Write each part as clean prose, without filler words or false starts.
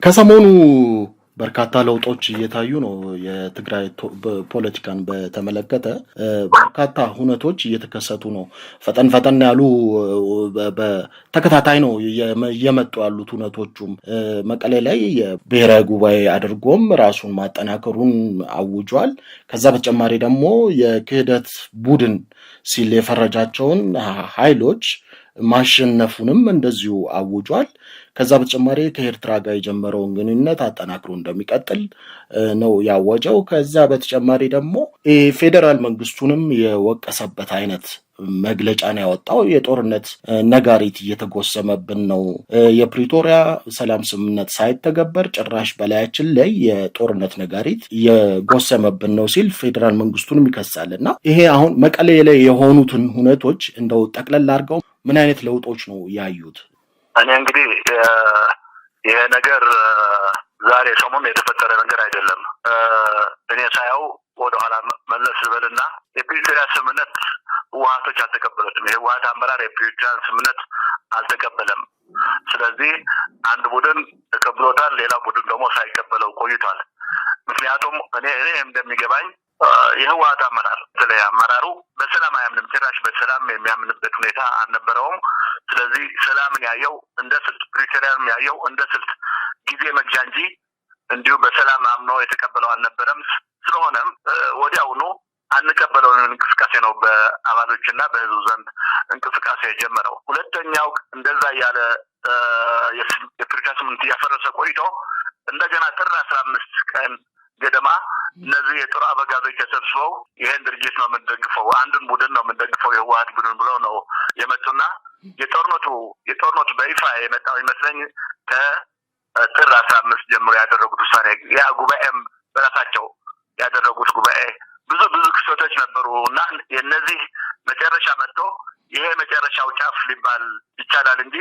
ከሰሞኑ በርካታ ለውጦች እየታዩ ነው። የትግራይ ፖለቲካን በተመለከተ በርካታ ሁነቶች እየተከሰቱ ነው። ፈጠን ፈጠን ያሉ በተከታታይ ነው እየመጡ ያሉት ሁነቶቹም። መቀሌ ላይ የብሔራዊ ጉባኤ አድርጎም ራሱን ማጠናከሩን አውጇል። ከዛ በተጨማሪ ደግሞ የክህደት ቡድን ሲል የፈረጃቸውን ኃይሎች ማሸነፉንም እንደዚሁ አውጇል። ከዛ በተጨማሪ ከኤርትራ ጋር የጀመረውን ግንኙነት አጠናክሮ እንደሚቀጥል ነው ያወጀው። ከዛ በተጨማሪ ደግሞ ፌዴራል መንግስቱንም የወቀሰበት አይነት መግለጫ ነው ያወጣው። የጦርነት ነጋሪት እየተጎሰመብን ነው፣ የፕሪቶሪያ ሰላም ስምምነት ሳይተገበር ጭራሽ በላያችን ላይ የጦርነት ነጋሪት እየጎሰመብን ነው ሲል ፌዴራል መንግስቱንም ይከሳል። እና ይሄ አሁን መቀሌ ላይ የሆኑትን ሁነቶች እንደው ጠቅለል አድርገው ምን አይነት ለውጦች ነው ያዩት? እኔ እንግዲህ ይሄ ነገር ዛሬ ሰሞኑን የተፈጠረ ነገር አይደለም። እኔ ሳየው ወደኋላ መለስ ልበልና የፕሪቶሪያ ስምምነት ህወሓቶች አልተቀበሉትም። የህወሓት አመራር የፕሪቶሪያ ስምምነት አልተቀበለም። ስለዚህ አንድ ቡድን ተቀብሎታል፣ ሌላ ቡድን ደግሞ ሳይቀበለው ቆይቷል። ምክንያቱም እኔ እንደሚገባኝ የህወሓት አመራር በተለይ አመራሩ በሰላም አያምንም፣ ጭራሽ በሰላም የሚያምንበት ሁኔታ አልነበረውም። ስለዚህ ሰላምን ያየው እንደ ስልት፣ ፕሪቶሪያን ያየው እንደ ስልት ጊዜ መግዣ እንጂ እንዲሁ በሰላም አምኖ የተቀበለው አልነበረም። ስለሆነም ወዲያውኑ አንቀበለውን እንቅስቃሴ ነው በአባሎችና በህዝቡ ዘንድ እንቅስቃሴ የጀመረው። ሁለተኛው እንደዛ ያለ የፕሪቶሪያ ስምምነት እያፈረሰ ቆይቶ እንደገና ጥር 15 ቀን ገደማ እነዚህ የጦር አበጋዞች ተሰብስበው ይሄን ድርጅት ነው የምንደግፈው፣ አንዱን ቡድን ነው የምንደግፈው የህወሓት ቡድን ብለው ነው የመጡና የጦርነቱ በይፋ የመጣው ይመስለኝ ከጥር 15 ጀምሮ ያደረጉት ውሳኔ ያ ጉባኤም በራሳቸው ያደረጉት ጉባኤ ብዙ ክስተቶች ነበሩ እና የነዚህ መጨረሻ መጥቶ ይሄ መጨረሻው ጫፍ ሊባል ይቻላል እንጂ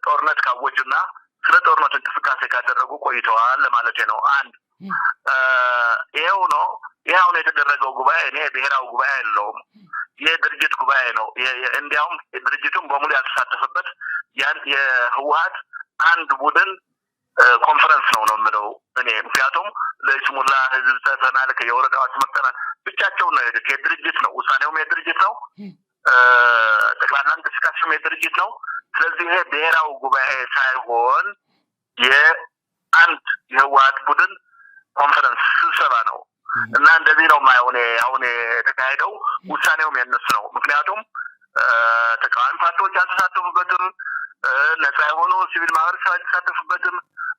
ጦርነት ካወጁና ስለ ጦርነት እንቅስቃሴ ካደረጉ ቆይተዋል ለማለት ነው። አንድ ይሄው ነው። ይሄው የተደረገው ጉባኤ እኔ ብሔራዊ ጉባኤ የለውም፣ የድርጅት ጉባኤ ነው። እንዲያውም ድርጅቱን በሙሉ ያልተሳተፈበት ያን የህወሓት አንድ ቡድን ኮንፈረንስ ነው የምለው እኔ። ምክንያቱም ለይስሙላ ህዝብ ተናል ከየወረዳዎች መጥተናል ብቻቸውን ነው የሄዱት። የድርጅት ነው ውሳኔውም የድርጅት ነው፣ ጠቅላላ እንቅስቃሴውም የድርጅት ነው። ስለዚህ ይሄ ብሔራዊ ጉባኤ ሳይሆን የአንድ የህወሓት ቡድን ኮንፈረንስ ስብሰባ ነው እና እንደዚህ ነው ማይሆን አሁን የተካሄደው። ውሳኔውም የነሱ ነው። ምክንያቱም ተቃዋሚ ፓርቲዎች ያልተሳተፉበትም፣ ነፃ የሆኑ ሲቪል ማህበረሰብ ያልተሳተፉበትም፣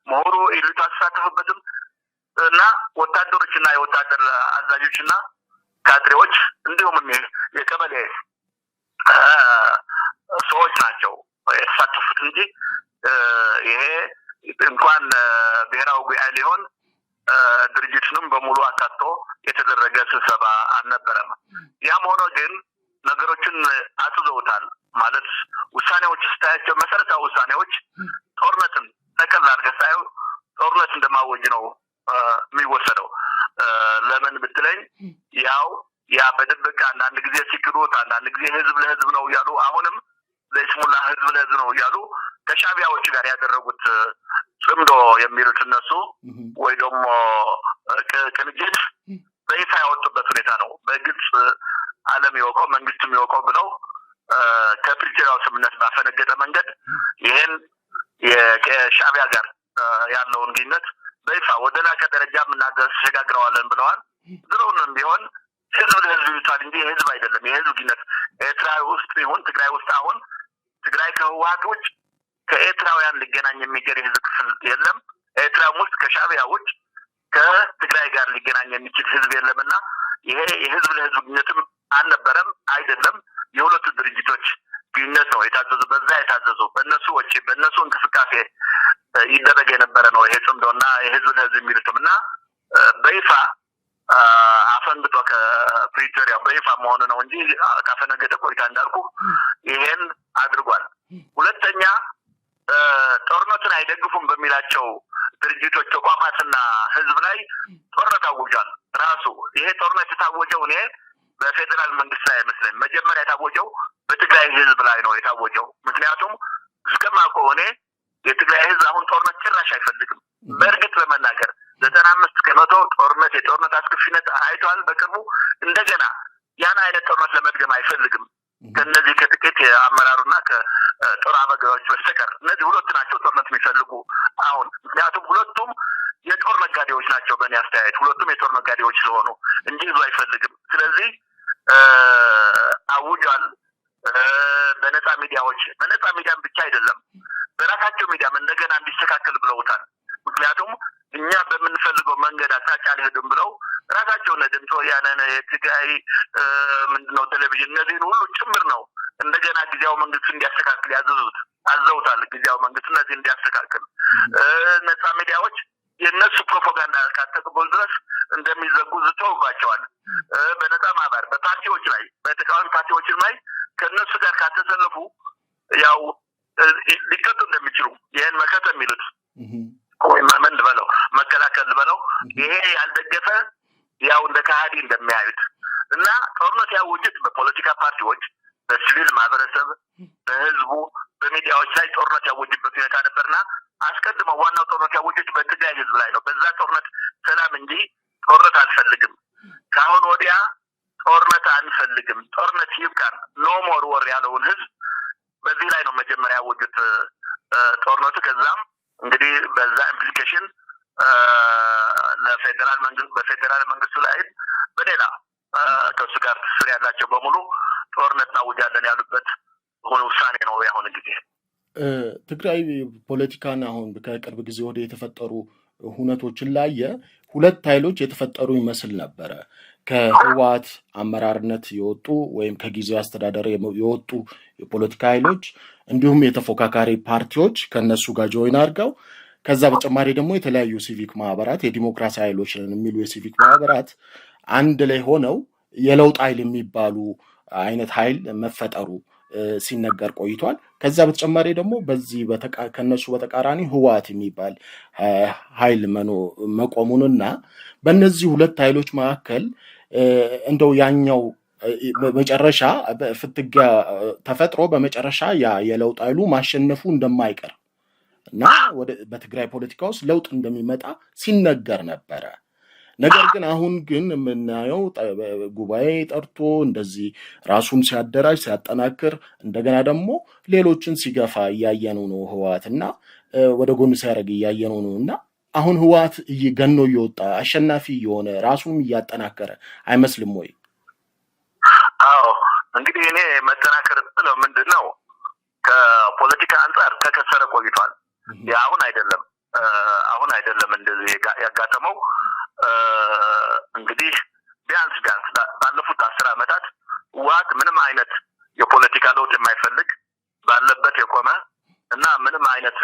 ምሁሩ ኤሊቱ ያልተሳተፉበትም እና ወታደሮችና የወታደር አዛዦችና ካድሬዎች እንዲሁም የቀበሌ ሰዎች ናቸው የተሳተፉት እንጂ ይሄ እንኳን ብሔራዊ ጉባኤ ሊሆን ድርጅቱንም በሙሉ አካቶ የተደረገ ስብሰባ አልነበረም። ያም ሆኖ ግን ነገሮችን አጥዘውታል። ማለት ውሳኔዎች ስታያቸው መሰረታዊ ውሳኔዎች ጦርነትን ጠቅላላ አድርገህ ሳይው ጦርነት እንደማወጅ ነው የሚወሰደው። ለምን ብትለኝ ያው ያ በድብቅ አንዳንድ ጊዜ ሲክዱት፣ አንዳንድ ጊዜ ህዝብ ለህዝብ ነው እያሉ አሁንም ለይስሙላ ህዝብ ለህዝብ ነው እያሉ ከሻዕቢያዎች ጋር ያደረጉት ጽምዶ የሚሉት እነሱ ወይ ደግሞ ቅንጅት በይፋ ያወጡበት ሁኔታ ነው። በግልጽ ዓለም ይወቀው መንግስትም ይወቀው ብለው ከፕሪቶሪያው ስምምነት ባፈነገጠ መንገድ ይሄን የሻዕቢያ ጋር ያለውን ግንኙነት በይፋ ወደ ላቀ ደረጃ እናሸጋግረዋለን ብለዋል። ድሮውንም ቢሆን ህዝብ ለህዝብ ይሉታል እንጂ ህዝብ አይደለም። የህዝብ ግንኙነት ኤርትራ ውስጥ ይሁን ትግራይ ውስጥ አሁን ትግራይ ከህወሓት ውጭ ከኤርትራውያን ሊገናኝ የሚገር የህዝብ ክፍል የለም። ኤርትራም ውስጥ ከሻዕቢያ ውጭ ከትግራይ ጋር ሊገናኝ የሚችል ህዝብ የለምና ይሄ የህዝብ ለህዝብ ግንኙነትም አልነበረም አይደለም። የሁለቱ ድርጅቶች ግንኙነት ነው የታዘዙ በእነሱ ወጪ በእነሱ እንቅስቃሴ ይደረግ የነበረ ነው ይሄ ጽምዶና የህዝብ ለህዝብ የሚሉትም እና በይፋ አፈንግጦ ከፕሪቶሪያ በይፋ መሆኑ ነው እንጂ ካፈነገጠ ቆይታ እንዳልኩ ይሄን አድርጓል። ሁለተኛ ጦርነትን አይደግፉም በሚላቸው ድርጅቶች ተቋማትና ህዝብ ላይ ጦርነት አውጇል። ራሱ ይሄ ጦርነት የታወጀው እኔ በፌደራል መንግስት ላይ አይመስለኝም። መጀመሪያ የታወጀው በትግራይ ህዝብ ላይ ነው የታወጀው። ምክንያቱም እስከማውቀው እኔ የትግራይ ህዝብ አሁን ጦርነት ጭራሽ አይፈልግም። በእርግጥ ለመናገር 95% የጦርነት አስከፊነት አይቷል በቅርቡ። እንደገና ያን አይነት ጦርነት ለመድገም አይፈልግም ከነዚህ ከጥቂት አመራሩና ከጦር አበጋዎች በስተቀር። እነዚህ ሁለት ናቸው ጦርነት የሚፈልጉ አሁን። ምክንያቱም ሁለቱም የጦር ነጋዴዎች ናቸው። በእኔ አስተያየት ሁለቱም የጦር ነጋዴዎች ስለሆኑ እንጂ ህዝብ አይፈልግም። ስለዚህ አውጇል። በነፃ ሚዲያም ብቻ አይደለም በራሳቸው ሚዲያም እንደገና እንዲስተካከል ብለውታል። ምክንያቱም እኛ በምንፈልገው መንገድ አቅጣጫ አልሄድም ብለው ራሳቸው ድምፅ ወያነ የትግራይ ምንድነው ቴሌቪዥን እነዚህን ሁሉ ጭምር ነው እንደገና ጊዜያዊ መንግስት እንዲያስተካክል አዘውታል። ጊዜያዊ መንግስት እነዚህ እንዲያስተካክል ነፃ ሚዲያዎች የነሱ ፕሮፓጋንዳ ካተቀበሉ ድረስ እንደሚዘጉ ዝተውባቸዋል። በነፃ ማህበር በፓርቲዎች ላይ በተቃዋሚ ፓርቲዎች ላይ ከነሱ ጋር ካተሰለፉ ያው ሊቀጡ እንደሚችሉ ይሄን መከተ የሚሉት ወይ ምን ልበለው መከላከል ልበለው ይሄ ያልደገፈ ያው እንደ ካሃዲ እንደሚያዩት እና ጦርነት ያወጁት በፖለቲካ ፓርቲዎች፣ በሲቪል ማህበረሰብ፣ በህዝቡ፣ በሚዲያዎች ላይ ጦርነት ያወጁበት ሁኔታ ነበርና አስቀድመው ዋናው ጦርነት ያወጁት በትግራይ ህዝብ ላይ ነው። በዛ ጦርነት ሰላም እንጂ ጦርነት አልፈልግም፣ ካሁን ወዲያ ጦርነት አንፈልግም፣ ጦርነት ይብቃን፣ ኖ ሞር ወር ያለውን ህዝብ በዚህ ላይ ነው መጀመሪያ ያወጁት ጦርነቱ። ከዛም እንግዲህ በዛ ኢምፕሊኬሽን በፌደራል መንግስቱ ላይ በሌላ ከሱ ጋር ትስስር ያላቸው በሙሉ ጦርነት እናውጃለን ያሉበት ውሳኔ ነው። ያሁን ጊዜ ትግራይ ፖለቲካን አሁን ከቅርብ ጊዜ ወደ የተፈጠሩ ሁነቶችን ላይ ሁለት ኃይሎች የተፈጠሩ ይመስል ነበረ። ከህወሓት አመራርነት የወጡ ወይም ከጊዜያዊ አስተዳደር የወጡ የፖለቲካ ኃይሎች እንዲሁም የተፎካካሪ ፓርቲዎች ከነሱ ጋር ጆይን አድርገው ከዛ በተጨማሪ ደግሞ የተለያዩ ሲቪክ ማህበራት የዲሞክራሲ ኃይሎች ነን የሚሉ የሲቪክ ማህበራት አንድ ላይ ሆነው የለውጥ ኃይል የሚባሉ አይነት ኃይል መፈጠሩ ሲነገር ቆይቷል። ከዛ በተጨማሪ ደግሞ በዚህ ከነሱ በተቃራኒ ህወሓት የሚባል ኃይል መቆሙንና በእነዚህ ሁለት ኃይሎች መካከል እንደው ያኛው በመጨረሻ ፍትጊያ ተፈጥሮ በመጨረሻ የለውጥ ኃይሉ ማሸነፉ እንደማይቀር እና በትግራይ ፖለቲካ ውስጥ ለውጥ እንደሚመጣ ሲነገር ነበረ። ነገር ግን አሁን ግን የምናየው ጉባኤ ጠርቶ እንደዚህ ራሱን ሲያደራጅ ሲያጠናክር እንደገና ደግሞ ሌሎችን ሲገፋ እያየነው ነው። ህወሓት እና ወደ ጎን ሲያደርግ እያየነው ነው እና አሁን ህወሓት ገኖ እየወጣ አሸናፊ የሆነ ራሱን እያጠናከረ አይመስልም ወይ? አዎ እንግዲህ እኔ መጠናከር ብለው ምንድነው ከፖለቲካ አንጻር ተከሰረ ቆይቷል። አሁን አይደለም እንደዚህ ያጋጠመው። እንግዲህ ቢያንስ ባለፉት 10 ዓመታት ህወሓት ምንም አይነት የፖለቲካ ለውጥ የማይፈልግ ባለበት የቆመ እና ምንም አይነት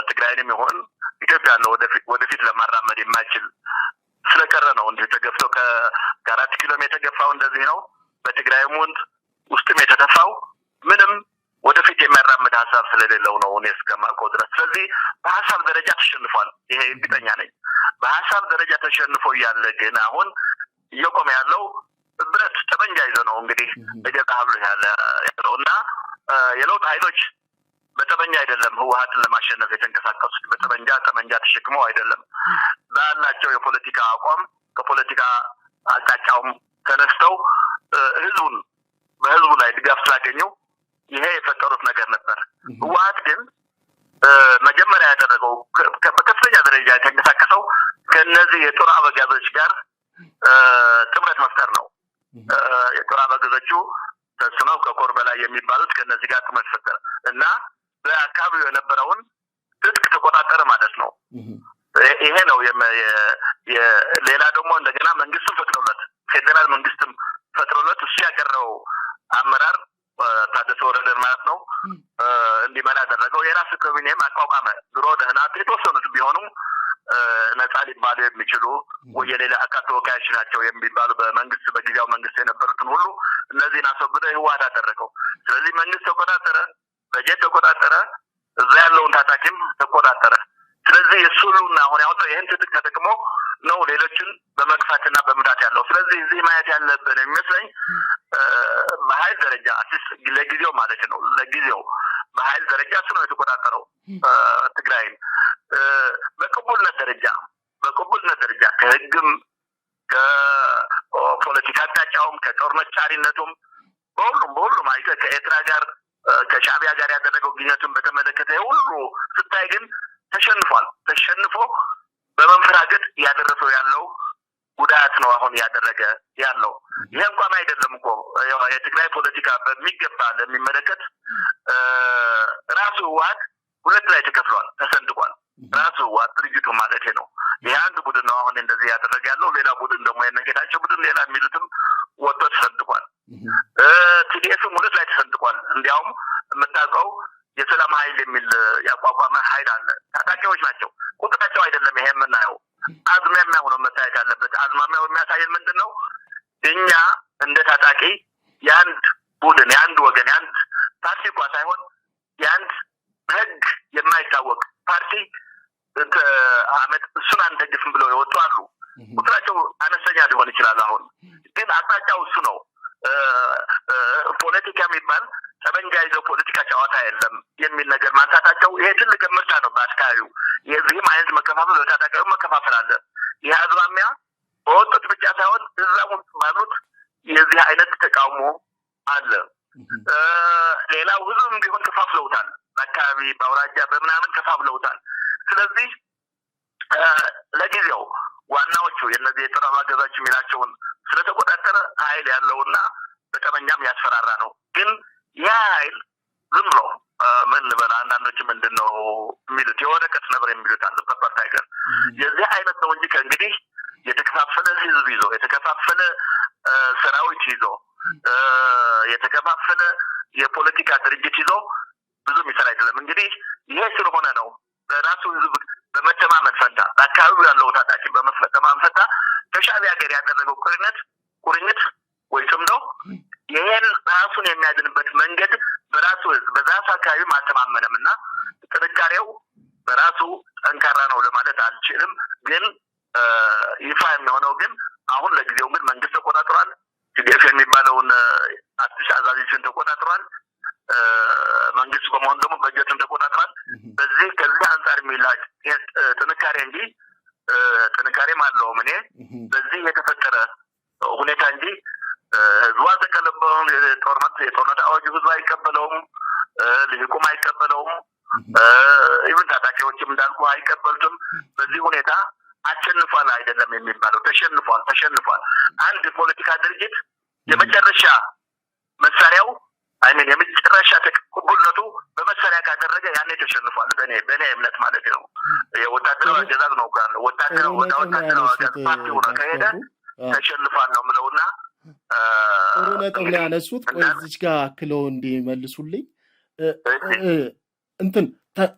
ትግራይንም ይሁን ኢትዮጵያ ነው ወደፊት ለማራመድ የማይችል ስለቀረ ነው እንዴ ተገፍተው ከ4 ኪሎ ሜትር የተገፋው እንደዚህ ነው። በትግራይም ውስጥም የተተፋው ምንም ወደፊት የሚያራምድ ሀሳብ ስለሌለው ነው እኔ እስከማውቀው ድረስ። ስለዚህ በሀሳብ ደረጃ ተሸንፏል። ይሄ እርግጠኛ ነኝ። በሀሳብ ደረጃ ተሸንፎ ያለ ግን አሁን እየቆመ ያለው ብረት ጠመንጃ ይዞ ነው እንግዲህ በጀታሉ ያለው እና የለውጥ ኃይሎች በጠመንጃ አይደለም ህወሓትን ለማሸነፍ የተንቀሳቀሱት። ጠመንጃ ተሸክመው አይደለም። ባላቸው የፖለቲካ አቋም ከፖለቲካ አቅጣጫውም ተነስተው በህዝቡ ላይ ድጋፍ ስላገኙ ይሄ የፈጠሩት ነገር ነበር። ህወሓት ግን መጀመሪያ ያደረገው በከፍተኛ ደረጃ የተንቀሳቀሰው ከነዚህ የጦር አበጋዞች ጋር ጥምረት መፍጠር ነው። የጦር አበጋዞቹ ተስነው ከኮር በላይ የሚባሉት ከነዚህ ጋር ጥምረት ፈጠረ እና በአካባቢው የነበረውን ትጥቅ ተቆጣጠረ ማለት ነው። ይሄ ነው ሌላ ደግሞ እንደገና መንግስትም ፈጥሮለት ፌደራል መንግስትም ፈጥሮለት እሱ ያቀረበው አመራር ታደሰ ወረደ ማለት ነው እንዲመራ ያደረገው የራሱ ካቢኔም አቋቋመ። ድሮ ደህና የተወሰኑት ቢሆኑም ነፃ ሊባሉ የሚችሉ ወየሌላ አካል ተወካዮች ናቸው የሚባሉ በጊዜያዊ መንግስት የነበሩትን ሁሉ እነዚህን አስወግዶ ህወሓት አደረገው። ስለዚህ መንግስት ተቆጣጠረ፣ በጀት ተቆጣጠረ፣ እዛ ያለውን ታጣቂም ተቆጣጠረ። ስለዚህ እሱ ሁሉና አሁን ያወጣው ይህን ትጥቅ ተጠቅሞ ነው ሌሎችን በመግፋትና በመምታት ያለው። ስለዚህ እዚህ ማየት ያለብን የሚመስለኝ በኃይል ደረጃ ለጊዜው ማለት ነው ለጊዜው በኃይል ደረጃ እሱ ነው የተቆጣጠረው ትግራይን በቅቡልነት ደረጃ ከህግም ከፖለቲካ አቅጣጫውም ከጦርነት ጫሪነቱም በሁሉም አይተ ከኤርትራ ጋር ከሻዕቢያ ጋር ያደረገው ግንኙነቱን በተመለከተ ሁሉ ስታይ ግን ተሸንፎ በመንፈራገጥ ያደረሰው ያለው ጉዳት ነው አሁን ያደረገ ያለው ይሄ እንኳን አይደለም እኮ የትግራይ ፖለቲካ በሚገባ ለሚመለከት ራሱ ህወሓት ሁለት ላይ ተሰንጥቋል ራሱ ህወሓት ድርጅቱ ማለት ነው ይሄ አንድ ቡድን ነው አሁን እንደዚህ ያደረገ ያለው ሌላ ቡድን ደግሞ የነገታቸው ቡድን ሌላ የሚሉትም ወጥቶ ተሰንጥቋል ቲዲኤፍም ሁለት ላይ ተሰንጥቋል እንዲያውም የምታውቀው የሰላም ኃይል የሚል ያቋቋመ ኃይል አለ ታጣቂዎች ናቸው ቁጥራቸው አይደለም ይሄ የምናየው አዝማሚያው ነው መታየት ያለበት አዝማሚያው የሚያሳየን ምንድነው እኛ እንደ ታጣቂ የአንድ ቡድን የአንድ ወገን የአንድ ፓርቲ እንኳ ሳይሆን የአንድ ህግ የማይታወቅ ፓርቲ አመት እሱን አንደግፍም ብለው ይወጡ አሉ ቁጥራቸው አነስተኛ ሊሆን ይችላል አሁን ግን አቅጣጫው እሱ ነው ፖለቲካ የሚባል ጠበንጃ ይዘው ፖለቲካ ጨዋታ የለም የሚል ነገር ማንሳታቸው ይሄ ትልቅ ምርጫ ነው በአስካሪው የዚህም አይነት መከፋፈል ለታጣቂው መከፋፈል አለ ይሄ አዝማሚያ በወጡት ብቻ ሳይሆን እዛው ባሉት የዚህ አይነት ተቃውሞ አለ ሌላው ሁሉም ቢሆን ከፋፍለውታል አካባቢ ባውራጃ በመናምን ከፋፍለውታል ስለዚህ ለጊዜው ዋናዎቹ የነዚህ የጥራባ ገዛች የሚላቸውን ስለተቆጣጠረ ኃይል ያለውና በጠመኛም ያስፈራራ ነው ግን ያ ኃይል ዝም ብሎ ምን ልበል አንዳንዶች ምንድነው የሚሉት የወረቀት ነበር የሚሉት አለ ፐፐር ታይገር የዚህ አይነት ነው እንጂ ከእንግዲህ የተከፋፈለ ህዝብ ይዞ የተከፋፈለ ሰራዊት ይዞ የተከፋፈለ የፖለቲካ ድርጅት ይዞ ብዙ ሚሰራ አይደለም እንግዲህ ይሄ ስለሆነ ነው በራሱ ህዝብ በመተማመን ፈንታ አካባቢው ያለው ታጣቂ በመፈተማመን ፈንታ ከሻዕቢያ ጋር ያደረገው ቁርኝት ወይ ጽምዶ ይሄን ራሱን የሚያድንበት መንገድ በራሱ ህዝብ በዛፍ አካባቢ ማተማመንምና ጥንካሬው በራሱ ጠንካራ ነው ለማለት አልችልም ግን ይፋ የሚሆነው ግን አሁን ለጊዜው ግን መንግስት ተቆጣጥሯል ቲዲኤፍ የሚባለውን አዲስ አዛዥን ተቆጣጥሯል መንግስት በመሆን ደግሞ በጀቱን ተቆጣጥሯል በዚህ ከዚህ አንፃር የሚላጭ ጥንካሬ እንጂ ጥንካሬ ማለው ምን በዚህ የተፈጠረ ሁኔታ እንጂ ህዝቡ አልተቀበለውም የጦርነት አዋጅ ህዝቡ አይቀበለውም ልሂቁም አይቀበለውም ኢቭን ታጣቂዎችም እንዳልኩ አይቀበሉትም በዚህ ሁኔታ አሸንፏል አይደለም የሚባለው ተሸንፏል አንድ ፖለቲካ ድርጅት የመጨረሻ መሳሪያው አይምን የመጨረሻ ተቀቡልነቱ በመሳሪያ ካደረገ ያኔ ተሸንፏል በእኔ እምነት ማለት ነው የወታደራዊ አገዛዝ ነው ካለው ወታደራዊ ፓርቲ ሆነ ከሄደ ተሸንፏል ነው ምለውና ጥሩ ነጥብ ላይ ያነሱት እዚች ጋር አክለው እንዲመልሱልኝ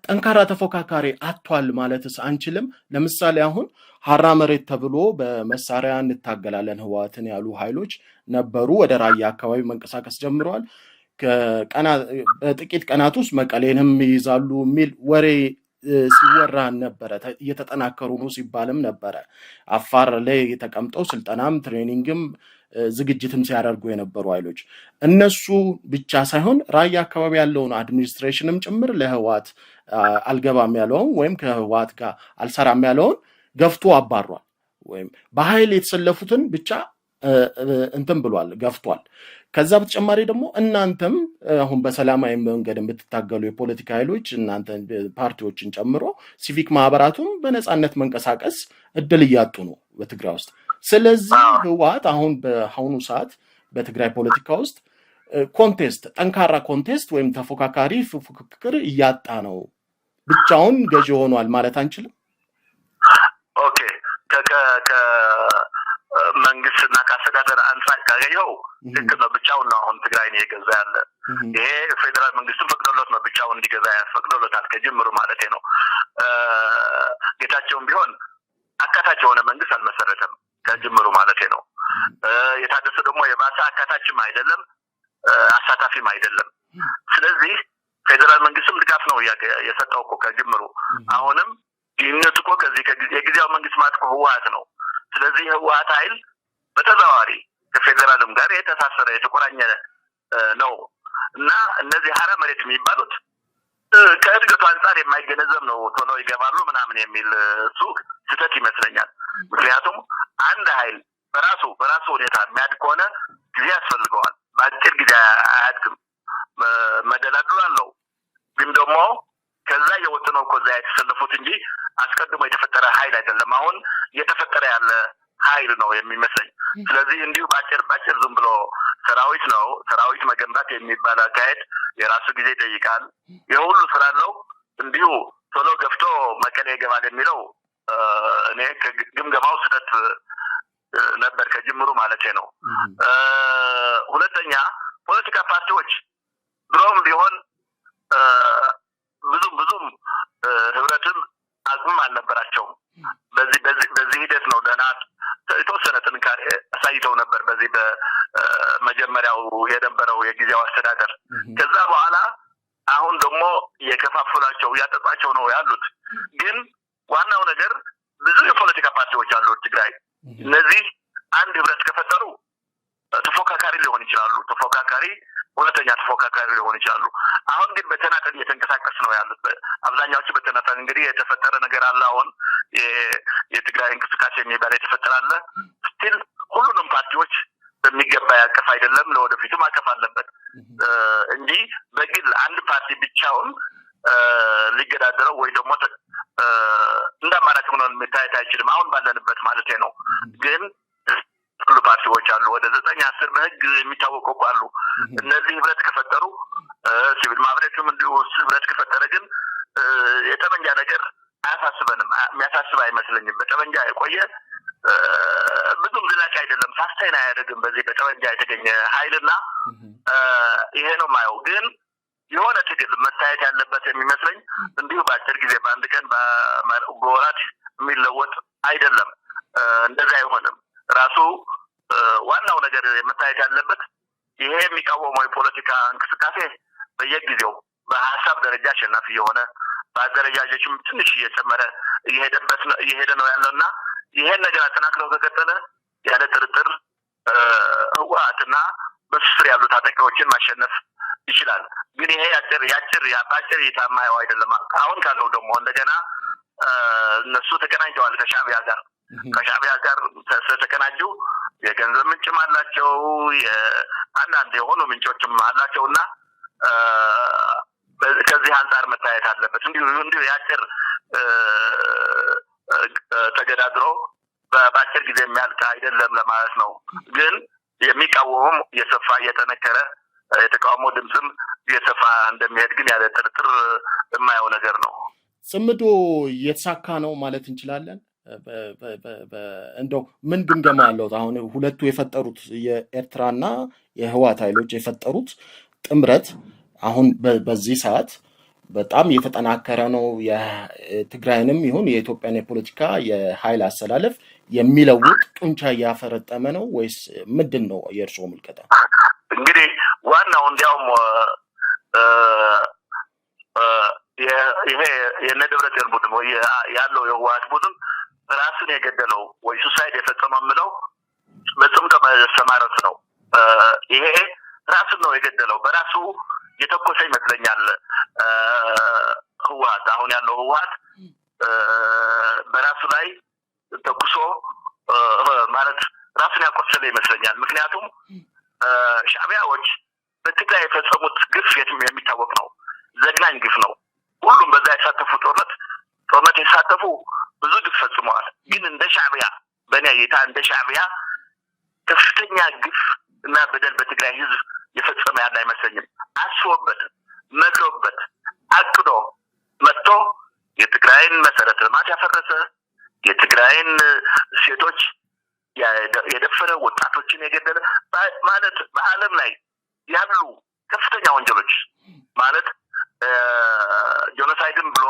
ጠንካራ ተፎካካሪ አጥቷል ማለትስ አንችልም ለምሳሌ አሁን ሐራ መሬት ተብሎ በመሳሪያ እንታገላለን ህወሓትን ያሉ ኃይሎች ነበሩ ወደ ራያ አካባቢ መንቀሳቀስ ጀምረዋል በጥቂት ቀናት ውስጥ መቀሌንም ይይዛሉ የሚል ወሬ ሲወራ ነበረ እየተጠናከሩ ነው ሲባልም ነበረ አፋር ላይ ተቀምጠው ስልጠናም ትሬኒንግም ዝግጅትም ሲያደርጉ የነበሩ ኃይሎች እነሱ ብቻ ሳይሆን ራያ አካባቢ ያለውን አድሚኒስትሬሽንም ጭምር ለህወሓት አልገባም ያለውን ወይም ከህወሓት ጋር አልሰራም ያለውን ገፍቶ አባሯል ወይም በኃይል የተሰለፉትን ብቻ ብሏል ገፍቷል ከዛ በተጨማሪ ደግሞ እናንተም አሁን በሰላማዊ መንገድ የምትታገሉ የፖለቲካ ኃይሎች እናንተ ፓርቲዎችን ጨምሮ ሲቪክ ማህበራቱም በነጻነት መንቀሳቀስ እድል እያጡ ነው በትግራይ ውስጥ ስለዚህ ህወሓት አሁን በአሁኑ ሰዓት በትግራይ ፖለቲካ ውስጥ ጠንካራ ኮንቴስት ወይም ተፎካካሪ ፉክክር እያጣ ነው ብቻውን ገዢ ሆኗል ማለት አንችልም ኦኬ መንግስትና ካስተዳደር አንፃር ካገኘው ልክ ነው ብቻውን ነው አሁን ትግራይን እየገዛ ያለ ይሄ ፌደራል መንግስቱን ፈቅዶለት ነው ብቻውን እንዲገዛ ያስፈቅዶለታል ከጅምሩ ማለት ነው ጌታቸውም ቢሆን አካታች የሆነ መንግስት አልመሰረተም ከጅምሩ ማለት ነው የታደሰ ደግሞ የባሰ አካታችም አይደለም አሳታፊም አይደለም ስለዚህ ፌደራል መንግስትም ድጋፍ ነው የሰጠው እኮ ከጅምሩ አሁንም ይህንቱ እኮ ከዚህ የጊዜያዊ መንግስት ማጥቆ ህወሓት ነው ስለዚህ ህወሓት ኃይል በተዛዋሪ ከፌደራልም ጋር የተሳሰረ የተቆራኘ ነው እና እነዚህ ሐራ መሬት የሚባሉት ከእድገቱ አንጻር የማይገነዘብ ነው ቶሎ ይገባሉ ምናምን የሚል እሱ ስህተት ይመስለኛል። ምክንያቱም አንድ ኃይል በራሱ ሁኔታ የሚያድግ ከሆነ ጊዜ ያስፈልገዋል። በአጭር ጊዜ አያድግም። መደላድሉ አለው። ግን ደግሞ ከዛ የወጡ ነው እኮ እዛ የተሰለፉት እንጂ አስቀድሞ የተፈጠረ ኃይል አይደለም። አሁን እየተፈጠረ ያለ ኃይል ነው የሚመስለኝ። ስለዚህ እንዲሁ ባጭር ዝም ብሎ ሰራዊት መገንባት የሚባል አካሄድ የራሱ ጊዜ ይጠይቃል። የሁሉ ስላለው እንዲሁ ቶሎ ገፍቶ መቀሌ ይገባል የሚለው እኔ ግምገማው ስህተት ነበር ከጅምሩ ማለት ነው። ሁለተኛ ፖለቲካ ፓርቲዎች ድሮም ቢሆን ብዙም ህብረትም አቅም አልነበራቸውም። በዚህ ሂደት ነው ደህና የተወሰነ ጥንካሬ አሳይተው ነበር በዚህ በመጀመሪያው የነበረው የጊዜያዊ አስተዳደር። ከዛ በኋላ አሁን ደግሞ የከፋፈላቸው ያጠጣቸው ነው ያሉት። ግን ዋናው ነገር ብዙ የፖለቲካ ፓርቲዎች አሉ ትግራይ። እነዚህ አንድ ህብረት ከፈጠሩ ተፎካካሪ ሊሆን ይችላሉ። ሁለተኛ ተፎካካሪ ሊሆን ይችላሉ። አሁን ግን በተናጠል እየተንቀሳቀስ ነው ያሉት። አብዛኛዎቹ በተናጠል እንግዲህ የተፈጠረ ነገር አለ። አሁን የትግራይ እንቅስቃሴ የሚባል የተፈጠረ አለ። ስቲል ሁሉንም ፓርቲዎች በሚገባ ያቀፍ አይደለም። ለወደፊቱ ማቀፍ አለበት እንጂ በግል አንድ ፓርቲ ብቻውን ሊገዳደረው ወይ ደግሞ እንዳማራጭ ሆኖ መታየት አይችልም። አሁን ባለንበት ማለት ነው። ግን ሁሉ ፓርቲዎች አሉ። ወደ 9-10 በህግ የሚታወቁ አሉ። እነዚህ ህብረት ከፈጠሩ ሲቪል ማህበረሰብም እንዲሁ ህብረት ከፈጠረ ግን የጠመንጃ ነገር አያሳስበንም። የሚያሳስብ አይመስለኝም። በጠመንጃ የቆየ ብዙም ዝላቂ አይደለም። ሳስታይን አያደርግም። በዚህ በጠመንጃ የተገኘ ኃይልና ይሄ ነው ማየው። ግን የሆነ ትግል መታየት ያለበት የሚመስለኝ እንዲሁ በአጭር ጊዜ በአንድ ቀን በወራት የሚለወጥ አይደለም። እንደዛ አይሆንም። ራሱ ዋናው ነገር መታየት ያለበት ይሄ የሚቃወመው የፖለቲካ እንቅስቃሴ በየጊዜው በሀሳብ ደረጃ አሸናፊ የሆነ በአደረጃጀትም ትንሽ እየጨመረ እየሄደ ነው ያለውና ይሄን ነገር አጠናክረው ከቀጠለ ያለ ጥርጥር ህወሓትና በስር ያሉ ታጣቂዎችን ማሸነፍ ይችላል። ግን ይሄ በአጭር የታማየው አይደለም። አሁን ካለው ደግሞ እንደገና እነሱ ተቀናጅተዋል ከሻዕቢያ ጋር ስለተቀናጁ የገንዘብ ምንጭም አላቸው፣ አንዳንድ የሆኑ ምንጮችም አላቸውና ከዚህ አንጻር መታየት አለበት። እንዲሁ ያጭር ተገዳድሮ በአጭር ጊዜ የሚያልቅ አይደለም ለማለት ነው። ግን የሚቃወሙም የሰፋ እየጠነከረ የተቃውሞ ድምፅም የሰፋ እንደሚሄድ ግን ያለ ጥርጥር የማየው ነገር ነው። ጽምዶ የተሳካ ነው ማለት እንችላለን። እንደው ምን ግምገማ አለው? አሁን ሁለቱ የፈጠሩት የኤርትራና የህወሓት ኃይሎች የፈጠሩት ጥምረት አሁን በዚህ ሰዓት በጣም የተጠናከረ ነው። የትግራይንም ይሁን የኢትዮጵያን የፖለቲካ የኃይል አሰላለፍ የሚለውጥ ጡንቻ እያፈረጠመ ነው ወይስ ምንድን ነው የእርስዎ ምልከታ? እንግዲህ ዋናው እንዲያውም ይሄ የነደብረጽዮን ቡድን ወይ ያለው የህወሓት ቡድን ራሱን የገደለው ወይ ሱሳይድ የፈጸመው ምለው በጽምዶ መሰማረት ነው። ይሄ ራሱን ነው የገደለው። በራሱ የተኮሰ ይመስለኛል ህወሓት። አሁን ያለው ህወሓት በራሱ ላይ ተኩሶ ማለት ራሱን ያቆሰለ ይመስለኛል። ምክንያቱም ሻዕቢያዎች በትግራይ የፈጸሙት ግፍ የሚታወቅ ነው። ዘግናኝ ግፍ ነው። ሁሉም በዛ የተሳተፉ ጦርነት የተሳተፉ ብዙ ግፍ ፈጽመዋል። ግን እንደ ሻዕቢያ በእኔ እይታ እንደ ሻዕቢያ ከፍተኛ ግፍ እና በደል በትግራይ ህዝብ የፈጸመ ያለ አይመስለኝም። አስቦበት መክሮበት አቅዶ መጥቶ የትግራይን መሰረተ ልማት ያፈረሰ፣ የትግራይን ሴቶች የደፈረ፣ ወጣቶችን የገደለ ማለት በዓለም ላይ ያሉ ከፍተኛ ወንጀሎች ማለት ጆኖሳይድም ብሎ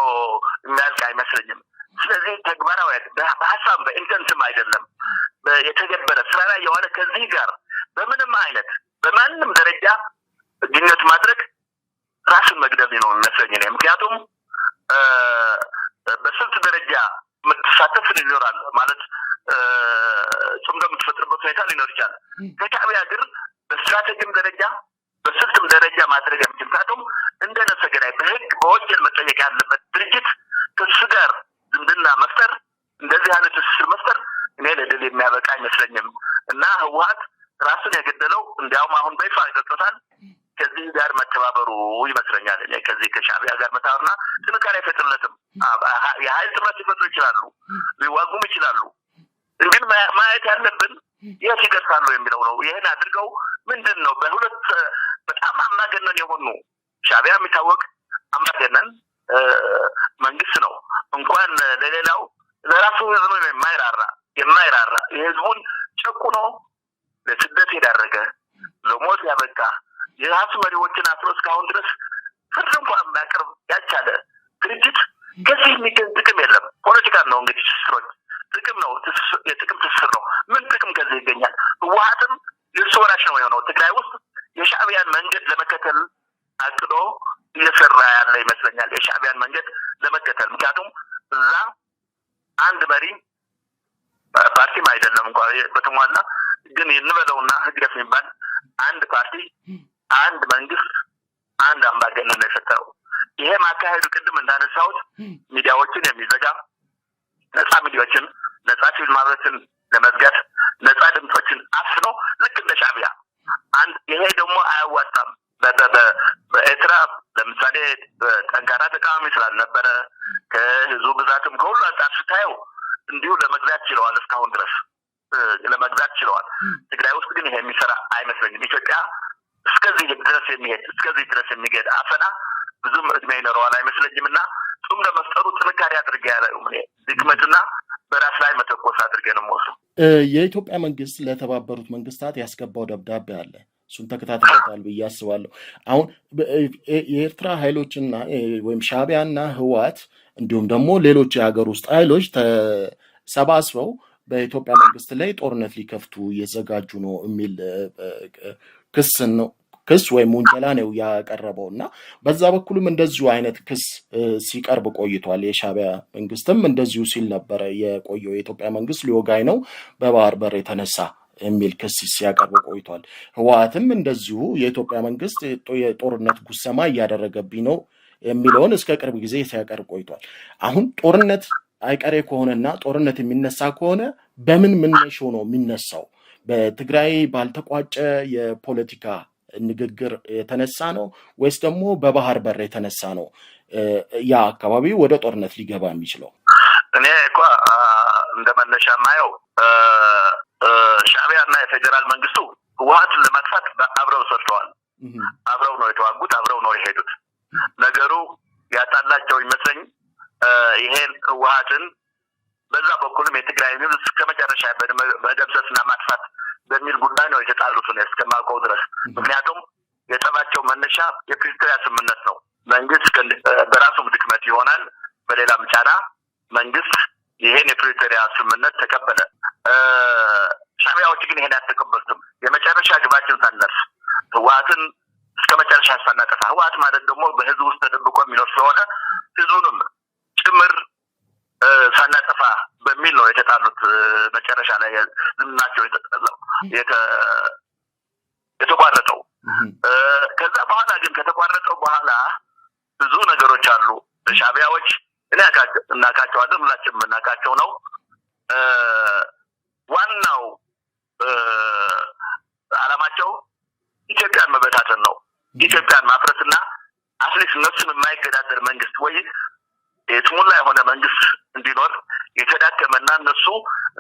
የሚያልቅ አይመስለኝም። ስለዚህ ተግባራዊ በሀሳብ በኢንተንትም አይደለም የተገበረ ስራ ላይ የዋለ ከዚህ ጋር በምንም አይነት በማንም ደረጃ ግንኙነት ማድረግ ራስን መግደል ነው የሚመስለኝ እኔ። ምክንያቱም በስልት ደረጃ የምትሳተፍ ይኖራል ማለት ጽምዶ የምትፈጥርበት ሁኔታ ሊኖር ይችላል። ከሻዕቢያ ግን በስትራቴጂም ደረጃ በስልትም ደረጃ ማድረግ የምችል ምክንያቱም እንደ ነፍሰ ገዳይ በህግ በወንጀል እንደዚህ አይነት ትስስር መፍጠር እኔ ለድል የሚያበቃ አይመስለኝም እና ህወሓት ራሱን የገደለው እንዲያውም አሁን በይፋ ይጠጥታል ከዚህ ጋር መተባበሩ ይመስለኛል እኔ ከዚህ ከሻዕቢያ ጋር መተባበርና ጥንካሬ ፈጥረለትም የኃይል ጥምረት ሊፈጥሩ ይችላሉ ሊዋጉም ይችላሉ ግን ማየት ያለብን የት ይደርሳሉ የሚለው ነው ይሄን አድርገው ምንድነው በሁለት በጣም አምባገነን የሆኑ ሻዕቢያ የሚታወቅ አምባገነን መንግስት ነው እንኳን ለሌላው ለራሱ ህዝብ የማይራራ የህዝቡን ጨቁኖ ለስደት የዳረገ ለሞት ያበቃ የራሱ መሪዎችን አስሮ እስካሁን ድረስ ፍርድ እንኳን ማቅረብ ያቻለ ድርጅት ከዚህ የሚገኝ ጥቅም የለም ፖለቲካ ነው እንግዲህ ትስስሮች ጥቅም ነው የጥቅም ትስስር ነው ምን ጥቅም ከዚህ ይገኛል ህወሓትም የሶራሽ ነው የሆነው ትግራይ ውስጥ የሻዕቢያን መንገድ ለመከተል አቅዶ እየሰራ ያለ ይመስለኛል የሻዕቢያን መንገድ ለመከተል ምክንያቱም እዛ አንድ መሪ ፓርቲም አይደለም እንኳን በተሟላ ግን እንበለውና ህግደፍ የሚባል አንድ ፓርቲ አንድ መንግስት አንድ አምባገነን ነው የፈጠረው ይሄ ማካሄዱ ቅድም እንዳነሳሁት ሚዲያዎችን የሚዘጋ ነፃ ሚዲያዎችን ነፃ ሲቪል ማህበረሰብን ለመዝጋት ነፃ ድምጾችን አፍኖ ልክ እንደ ሻዕቢያ አንድ ይሄ ደግሞ አያዋጣም በኤርትራ ለምሳሌ ጠንካራ ተቃዋሚ ስላልነበረ ከህዝቡ ብዛትም ከሁሉ አንጻር ስታየው እንዲሁ ለመግዛት ችለዋል እስካሁን ድረስ ለመግዛት ችለዋል ትግራይ ውስጥ ግን ይሄ የሚሰራ አይመስለኝም ኢትዮጵያ እስከዚህ ድረስ የሚገድ አፈና ብዙም እድሜ ይኖረዋል አይመስለኝምና ጾም ለመፍጠሩ ጥንካሬ አድርጌ ያለው ምን ድክመትና በራስ ላይ መተኮስ አድርጌ ነው የምወስደው የኢትዮጵያ መንግስት ለተባበሩት መንግስታት ያስገባው ደብዳቤ አለ እሱን ተከታትለውታል ብዬ አስባለሁ አሁን የኤርትራ ኃይሎችና ወይም ሻዕቢያና ህወሓት እንዲሁም ደግሞ ሌሎች የሀገር ውስጥ ኃይሎች ተሰባስበው በኢትዮጵያ መንግስት ላይ ጦርነት ሊከፍቱ እየተዘጋጁ ነው የሚል ክስ ወይም ወንጀላ ነው ያቀረበውና በዛ በኩልም እንደዚሁ አይነት ክስ ሲቀርብ ቆይቷል የሻዕቢያ መንግስትም እንደዚሁ ሲል ነበር የቆየው የኢትዮጵያ መንግስት ሊወጋይ ነው በባህር በር የተነሳ የሚል ክስ ሲያቀርብ ቆይቷል ህወሓትም እንደዚሁ የኢትዮጵያ መንግስት የጦርነት ጉሰማ እያደረገብኝ ነው የሚለውን እስከ ቅርብ ጊዜ ሲያቀርብ ቆይቷል አሁን ጦርነት አይቀሬ ከሆነና ጦርነት የሚነሳ ከሆነ በምን መነሾ ነው የሚነሳው በትግራይ ባልተቋጨ የፖለቲካ ንግግር የተነሳ ነው ወይስ ደግሞ በባህር በር የተነሳ ነው ያ አካባቢ ወደ ጦርነት ሊገባ የሚችለው እኔ እኮ እንደመነሻ ማየው ሻዕቢያና የፌደራል መንግስቱ ህወሓትን ለማጥፋት አብረው ሰርተዋል አብረው ነው የተዋጉት አብረው ነው የሄዱት ነገሩ ያጣላቸው ይመስለኝ ይሄን ህወሓትን በዛ በኩልም የትግራይ ህዝብ ከመጨረሻ በደብሰስና ማጥፋት በሚል ጉዳይ ነው የተጣሉት ነው እስከማውቀው ድረስ ምክንያቱም የጠባቸው መነሻ የፕሪቶሪያ ስምምነት ነው መንግስት በራሱም ድክመት ይሆናል በሌላም ጫና መንግስት ይሄን የፕሪቶሪያ ስምምነት ተቀበለ ሻዕቢያዎች ግን ይሄን አልተቀበሉትም የመጨረሻ ግባችን ሳንደርስ ህወሓትን እስከመጨረሻ ሳናጠፋ ህወሓት ማለት ደግሞ በህዝብ ውስጥ ተደብቆ የሚኖር ስለሆነ ህዝቡንም ጭምር ሳናጠፋ በሚል ነው የተጣሉት መጨረሻ ላይ ዝምናቸው የተቋረጠው ከዛ በኋላ ግን ከተቋረጠው በኋላ ብዙ ነገሮች አሉ ሻዕቢያዎች እኔ እናቃቸዋለን ሁላችንም እናቃቸው ነው ዋናው አላማቸው ኢትዮጵያን መበታተን ነው ኢትዮጵያን ማፍረስና አትሊስት እነሱን የማይገዳደር መንግስት ወይ የስሙላ የሆነ መንግስት እንዲኖር የተዳከመና እነሱ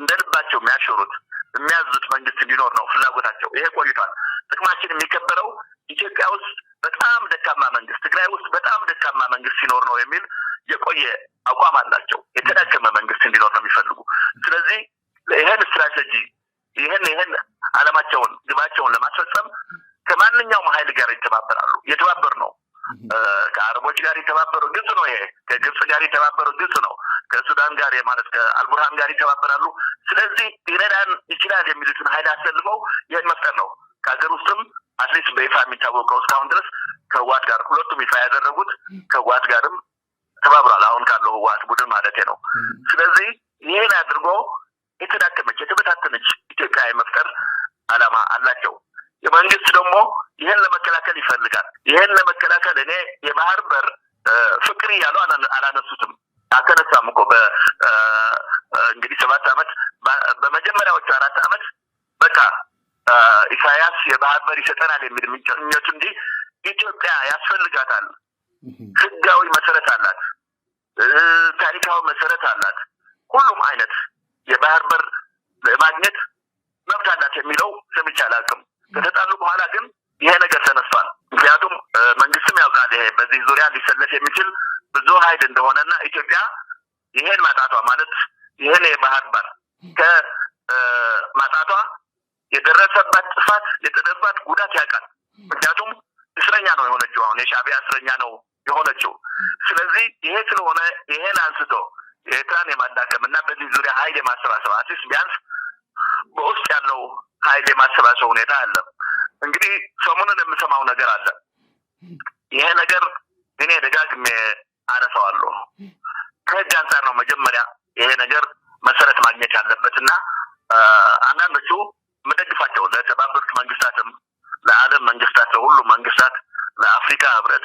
እንደልባቸው የሚያሽሩት የሚያዙት መንግስት እንዲኖር ነው ፍላጎታቸው ይሄ ቆይቷል ጥቅማችን የሚከበረው ኢትዮጵያ ውስጥ በጣም ደካማ መንግስት ትግራይ ውስጥ በጣም ደካማ መንግስት ሲኖር ነው የሚል የቆየ አቋም አላቸው የተዳከመ መንግስት እንዲኖር ነው የሚፈልጉ ስለዚህ ይሄን ስትራቴጂ ይሄን አለማቸውን ግባቸውን ለማስፈጸም ከማንኛውም ኃይል ጋር ይተባበራሉ የተባበር ነው ከአረቦች ጋር ይተባበሩ ግልጽ ነው ይሄ ከግብጽ ጋር ይተባበሩ ግልጽ ነው ከሱዳን ጋር ማለት ከአልቡርሃን ጋር ይተባበራሉ ስለዚህ ኢራን ይችላል የሚሉትን ኃይል አሰልፈው ይሄን መፍጠር ነው ከሀገር ውስጥም አትሊስት በይፋ የሚታወቀው እስካሁን ድረስ ከህወሓት ጋር ሁለቱም ይፋ ያደረጉት ከህወሓት ጋርም ተባብሯል አሁን ካለው ህወሓት ቡድን ማለት ነው ስለዚህ ይሄን አድርጎ የተዳከመች የተበታተነች ኢትዮጵያ የመፍጠር አላማ አላቸው የመንግስት ደግሞ ይሄን ለመከላከል ይፈልጋል ይሄን ለመከላከል እኔ የባህር በር ፍቅር ያለው አላነሱትም አከነሳም እኮ እንግዲህ 4 ዓመት በቃ ኢሳያስ የባህር በር ይሰጠናል የሚል ምኞት እንጂ ኢትዮጵያ ያስፈልጋታል። ህጋዊ መሰረት አላት፣ ታሪካዊ መሰረት አላት። ሁሉም አይነት የባህር በር ለማግኘት መብት አላት የሚለው ሰምቼ አላውቅም። ከተጣሉ በኋላ ግን ይሄ ነገር ተነስቷል። ምክንያቱም መንግስትም ያውቃል ይሄ በዚህ ዙሪያ ሊሰለፍ የሚችል ብዙ ኃይል እንደሆነና ኢትዮጵያ ይሄን ማጣቷ ማለት ይሄን የባህር በር ከማጣቷ የደረሰባት ጥፋት የደረሰባት ጉዳት ያውቃል። ምክንያቱም እስረኛ ነው የሆነችው፣ አሁን የሻዕቢያ እስረኛ ነው የሆነችው። ስለዚህ ይሄ ስለሆነ ይሄን አንስቶ የኤርትራን የማዳከም እና በዚህ ዙሪያ ኃይል የማሰባሰብ አትሊስት ቢያንስ በውስጥ ያለው ኃይል የማሰባሰብ ሁኔታ አለ። እንግዲህ ሰሞኑን የምሰማው ነገር አለ። ይሄ ነገር እኔ ደጋግሜ አነሳዋለሁ። ከህግ አንጻር ነው መጀመሪያ ይሄ ነገር መሰረት ማግኘት ያለበትና አንዳንዶቹ መደግፋቸው ለተባበሩት መንግስታትም ለዓለም መንግስታት ለሁሉም መንግስታት ለአፍሪካ ህብረት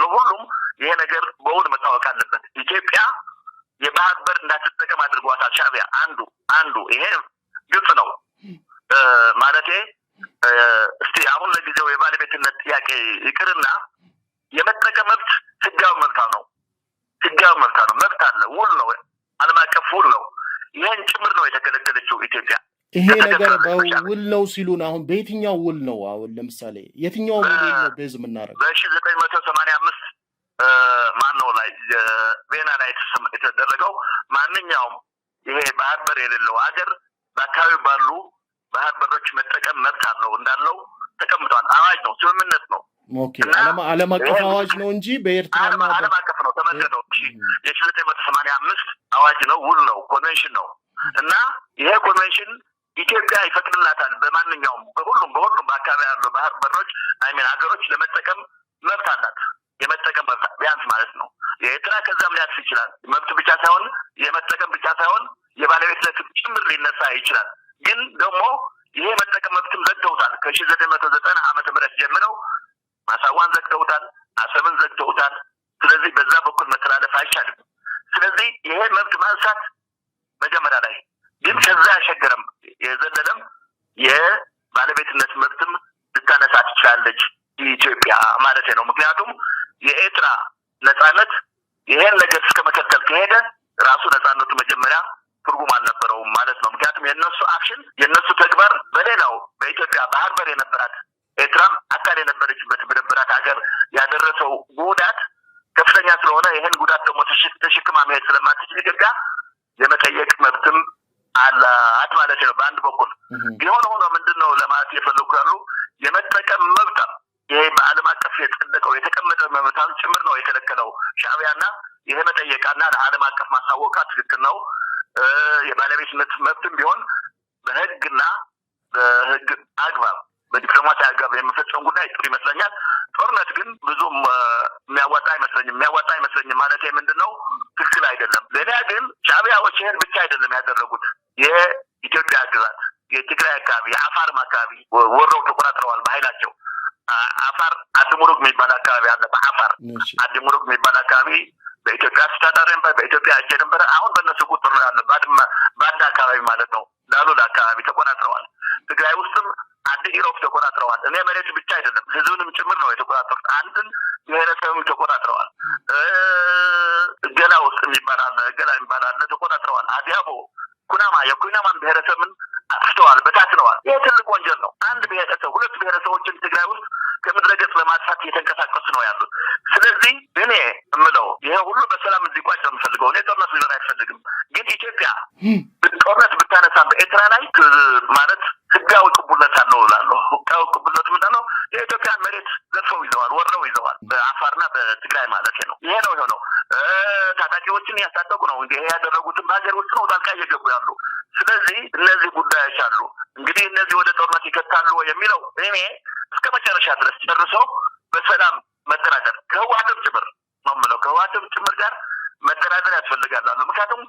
ለሁሉም ይሄ ነገር በውል መታወቅ አለበት። ኢትዮጵያ የባህር በር እንዳትጠቀም አድርጓታል ሻዕቢያ። አንዱ ይሄ ግልጽ ነው ማለቴ እስቲ አሁን ለጊዜው የባለቤትነት ጥያቄ ይቅርና የመጠቀም መብት ህጋዊ መብት ነው። መብት አለ፣ ውል ነው፣ ዓለም አቀፍ ውል ነው። ይሄን ጭምር ነው የተከለከለችው ኢትዮጵያ። ይሄ ነገር በውል ነው ሲሉን አሁን በየትኛው ውል ነው? አሁን ለምሳሌ የትኛው ውል ነው ቤዝ የምናደርገው? በ1985 ማነው ላይ ቬና ላይ የተደረገው ማንኛውም ይሄ ባህር በር የሌለው ሀገር በአካባቢ ባሉ ባህር በሮች መጠቀም መብት አለው እንዳለው ተቀምጧል። አዋጅ ነው፣ ስምምነት ነው። ኦኬ ዓለም አቀፍ አዋጅ ነው እንጂ በኤርትራና ዓለም አቀፍ ነው ተመሰረተው። የ1985 አዋጅ ነው፣ ውል ነው፣ ኮንቬንሽን ነው እና ይሄ ኮንቬንሽን ኢትዮጵያ ይፈቅድላታል በማንኛውም በሁሉም በአካባቢ ያሉ ባህር በሮች ሀገሮች ለመጠቀም መብት አላት። የመጠቀም መብት ቢያንስ ማለት ነው። የኤርትራ ከዛም ሊያልፍ ይችላል። መብት ብቻ ሳይሆን የመጠቀም ብቻ ሳይሆን የባለቤትነት ጭምር ሊነሳ ይችላል። ግን ደግሞ ይሄ መጠቀም መብትም ዘግተውታል። ከ1990 ዓመተ ምህረት ጀምረው ማሳዋን ዘግተውታል፣ አሰብን ዘግተውታል። ስለዚህ በዛ በኩል መተላለፍ አይቻልም። ስለዚህ ይሄ መብት ማንሳት መጀመሪያ ላይ ግን ከዛ ያሸገረም የዘለለም የባለቤትነት መብትም ልታነሳ ትችላለች ኢትዮጵያ ማለት ነው። ምክንያቱም የኤርትራ ነጻነት ይሄን ነገር እስከ መከተል ከሄደ ራሱ ነጻነቱ መጀመሪያ ትርጉም አልነበረውም ማለት ነው። ምክንያቱም የነሱ አክሽን የነሱ ተግባር በሌላው በኢትዮጵያ ባህር በር የነበራት ኤርትራም አካል የነበረችበት በነበራት ሀገር ያደረሰው ጉዳት ከፍተኛ ስለሆነ ይሄን ጉዳት ደግሞ ተሸክማ መሄድ ስለማትችል ኢትዮጵያ የመጠየቅ መብትም አላት ማለት ነው በአንድ በኩል። ቢሆን ሆኖ ምንድነው ለማለት የፈለኩ ያሉ የመጠቀም መብት ይሄ በዓለም አቀፍ የጸደቀው የተቀመጠ መብታን ጭምር ነው የከለከለው ሻዕቢያና ይሄ መጠየቃና ለዓለም አቀፍ ማሳወቃ ትክክል ነው። የባለቤትነት መብትም ቢሆን በህግና በህግ አግባብ በዲፕሎማሲ አግባብ የመፈጸም ጉዳይ ጥሩ ይመስለኛል። ጦርነት ግን ብዙም የሚያዋጣ አይመስለኝም ማለት ምንድነው ትክክል አይደለም። ሌላ ግን ሻዕቢያዎች ይሄን ብቻ አይደለም ያደረጉት። የኢትዮጵያ ግዛት የትግራይ አካባቢ የአፋርም አካባቢ ወረው ተቆጣጥረዋል በኃይላቸው። አፋር አድሙሩግ የሚባል አካባቢ አለ። በአፋር አድሙሩግ የሚባል አካባቢ በኢትዮጵያ አስተዳዳሪ ነበር፣ በኢትዮጵያ እጅ ነበር። አሁን በእነሱ ቁጥር ነው ያለ። ባዳ አካባቢ ማለት ነው ዳሉል አካባቢ ተቆጣጥረዋል። ትግራይ ውስጥም አዲ ኢሮብ ተቆጣጥረዋል። እኔ መሬት ብቻ አይደለም ህዝብንም ጭምር ነው የተቆጣጠሩት። አንድን ብሔረሰብም ተቆጣጥረዋል። ገላ ውስጥ የሚባል አለ ተቆጣጥረዋል። አዲያቦ ኩናማ የኩናማን ብሔረሰብን አጥፍተዋል፣ በታትነዋል። ይሄ ትልቅ ወንጀል ነው። አንድ ብሔረሰብ ሁለት ብሔረሰቦችን ትግራይ ውስጥ ከምድረ ገጽ ለማጥፋት እየተንቀሳቀሱ ነው ያሉት። ስለዚህ እኔ የምለው ይሄ ሁሉ በሰላም እንዲቋጭ ነው የምፈልገው። እኔ ጦርነት ሊኖር አይፈልግም። ግን ኢትዮጵያ ጦርነት ብታነሳ በኤርትራ ላይ ማለት ህጋዊ ቅቡልነት አለው እላለሁ። ህጋዊ ቅቡልነት ምንድን ነው? የኢትዮጵያን መሬት ዘርፈው ይዘዋል፣ ወረው ይዘዋል። በአፋርና በትግራይ ማለት ነው። ይሄ ነው የሆነው። ታጣቂዎችን ያስታጠቁ ነው እንግዲህ ያደረጉትን በሀገር ውስጥ ነው ጣልቃ እየገቡ ያሉ። ስለዚህ እነዚህ ጉዳዮች አሉ። እንግዲህ እነዚህ ወደ ጦርነት ይከታሉ የሚለው እኔ እስከ መጨረሻ ድረስ ጨርሰው በሰላም መደራደር ከህወሓትም ጭምር ነው የምለው። ከህወሓትም ጭምር ጋር መደራደር ያስፈልጋል። ምክንያቱም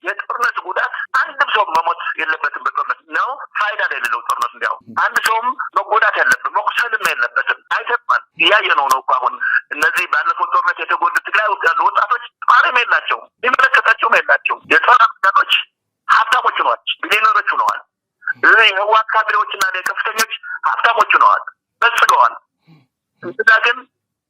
የጦርነት ጉዳት አንድም ሰው መሞት የለበትም። በጦርነት ነው ፋይዳ የሌለው ጦርነት እንዲያው አንድ ሰውም መጎዳት ያለበት መቁሰልም የለበትም። አይተባል እያየነው ነው እኮ አሁን እነዚህ ባለፈው ጦርነት የተጎዱ ትግራይ ውስጥ ያሉ ወጣቶች ጣሪም የላቸውም፣ የሚመለከታቸውም የላቸውም። የጦር አመራሮች ሀብታሞች ሆነዋል፣ ቢሊዮነሮች ሆነዋል። ስለዚህ ህዋት ካድሬዎችና ከፍተኞች ሀብታሞች ሆነዋል በጽገዋል እንግዳ ግን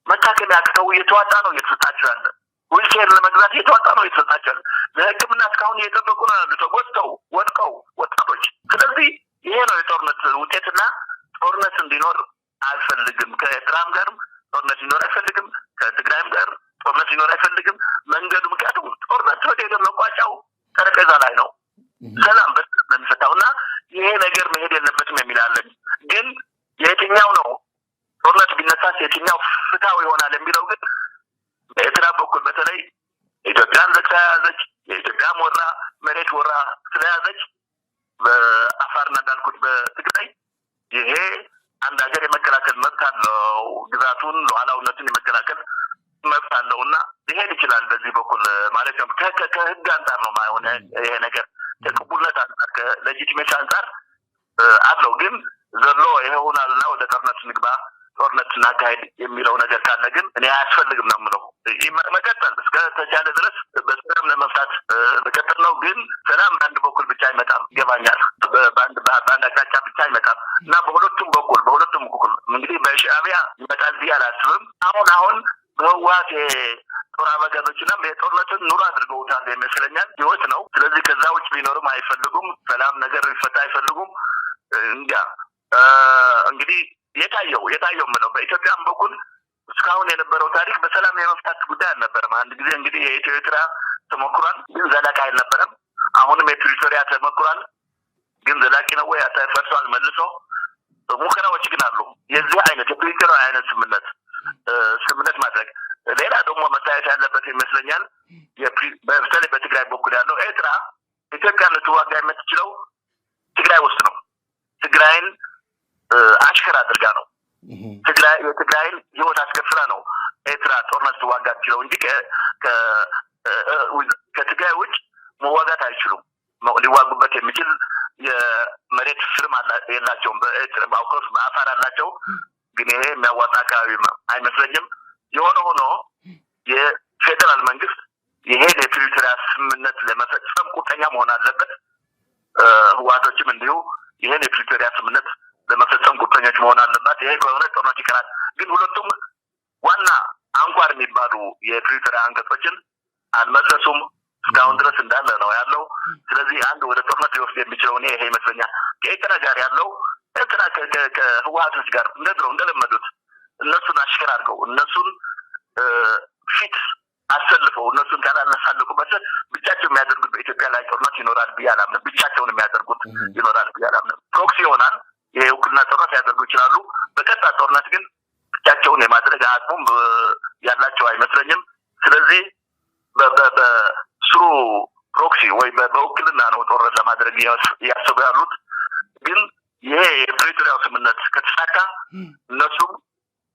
መታከሚያ አቅተው እየተዋጣ ነው እየተሰጣቸው ያለ ዊልቸር ለመግዛት እየተዋጣ ነው እየተሰጣቸው ያለ ለህክምና እስካሁን እየጠበቁ ነው ያሉት ተጎድተው ወድቀው ወጣቶች ስለዚህ ይሄ ነው የጦርነት ውጤትና ጦርነት እንዲኖር አልፈልግም ከኤርትራም ጋርም ጦርነት እንዲኖር አልፈልግም ከትግራይም ጋር ጦርነት እንዲኖር አልፈልግም መንገዱ ምክንያቱም ጦርነት ወደ መቋጫው ጠረጴዛ ላይ ነው ሰላም በሚፈታውና ይሄ ነገር መሄድ የለበትም የሚላለን ግን የትኛው ነው ጦርነት ቢነሳስ የትኛው ፍትሃዊ ይሆናል የሚለው ግን በኤርትራ በኩል በተለይ ኢትዮጵያን ዘካያዘች የኢትዮጵያ ወራ መሬት ወራ ስለያዘች በአፋርና እንዳልኩት በትግራይ ይሄ አንድ ሀገር የመከላከል መብት አለው ግዛቱን ሉዓላዊነቱን የመከላከል መብት አለውና ይሄን ይችላል በዚህ በኩል ማለት ነው ከህግ አንፃር ነው ማይሆን ይሄ ነገር ከቅቡልነት አንፃር ከሌጂቲሜሲ አንፃር አለው ግን ዘሎ ይሄ ሆናልና ወደ ጦርነት ንግባ ጦርነት እናካሄድ የሚለው ነገር ካለ ግን እኔ አያስፈልግም ነው የምለው መቀጠል እስከ ተቻለ ድረስ በሰላም ለመፍታት መቀጠል ነው ግን ሰላም አንድ በኩል ብቻ አይመጣም ይገባኛል በአንድ አቅጣጫ ብቻ አይመጣም እና በሁለቱም በኩል እንግዲህ በሻዕቢያ ይመጣል ብዬ አላስብም አሁን በህዋት ጦር አበጋዞችና የጦርነትን ኑሮ አድርገውታል ይመስለኛል ህይወት ነው ስለዚህ ከዛ ውጭ ቢኖርም አይፈልጉም ሰላም ነገር ይፈታ አይፈልጉም እንግዲህ የታየው ምነው በኢትዮጵያም በኩል እስካሁን የነበረው ታሪክ በሰላም የመፍታት ጉዳይ አልነበረም አንድ ጊዜ እንግዲህ የኢትዮ ኤርትራ ተሞክሯል ግን ዘላቂ አልነበረም አሁንም የፕሪቶሪያ ተሞክሯል ግን ዘላቂ ነው ወይ አታፈርሷል መልሶ ሙከራዎች ግን አሉ የዚህ አይነት የፕሪቶሪያ አይነት ስምምነት ማድረግ ሌላ ደግሞ መታየት ያለበት ይመስለኛል በተለይ በትግራይ በኩል ያለው ኤርትራ ኢትዮጵያን ልትዋጋ የምትችለው ትግራይ ውስጥ ነው ትግራይን አሽከር አድርጋ ነው የትግራይን ህይወት አስከፍላ ነው ኤርትራ ጦርነት ትዋጋ ትችለው እንጂ ከትግራይ ውጭ መዋጋት አይችሉም ሊዋጉበት የሚችል የመሬት ስርም የላቸውም በኤርትራ ባውቆስ በአፋር አላቸው ግን ይሄ የሚያዋጣ አካባቢ አይመስለኝም የሆነ ሆኖ የፌደራል መንግስት ይሄ የፕሪቶሪያ ስምምነት ለመፈጸም ቁርጠኛ መሆን አለበት ህዋቶችም እንዲሁ ይሄን የፕሪቶሪያ ስምምነት ለመፈጸም ቁርጠኞች መሆን አለበት ይሄ ከሆነ ጦርነት ይቀራል ግን ሁለቱም ዋና አንኳር የሚባሉ የፕሪቶሪያ አንቀጾችን አልመለሱም እስካሁን ድረስ እንዳለ ነው ያለው ስለዚህ አንድ ወደ ጦርነት ሊወስድ የሚችለው ይሄ ይመስለኛል ከኤርትራ ጋር ያለው ኤርትራ ከህዋቶች ጋር እንደለመዱት እነሱን አሽከር አድርገው እነሱን ፊት አሰልፈው እነሱን ካላነሳለቁበት ብቻቸው የሚያደርጉት በኢትዮጵያ ላይ ጦርነት ይኖራል ብዬ አላምንም ብቻቸውን የሚያደርጉት ይኖራል ብዬ አላምንም ፕሮክሲ ይሆናል የውክልና ጦርነት ያደርጉ ይችላሉ በቀጥታ ጦርነት ግን ብቻቸውን የማድረግ አቅሙም ያላቸው አይመስለኝም ስለዚህ በስሩ ፕሮክሲ ወይ በውክልና ነው ጦርነት ለማድረግ ያሰቡ ያሉት ግን ይሄ የፕሪቶሪያው ስምምነት ከተሳካ እነሱም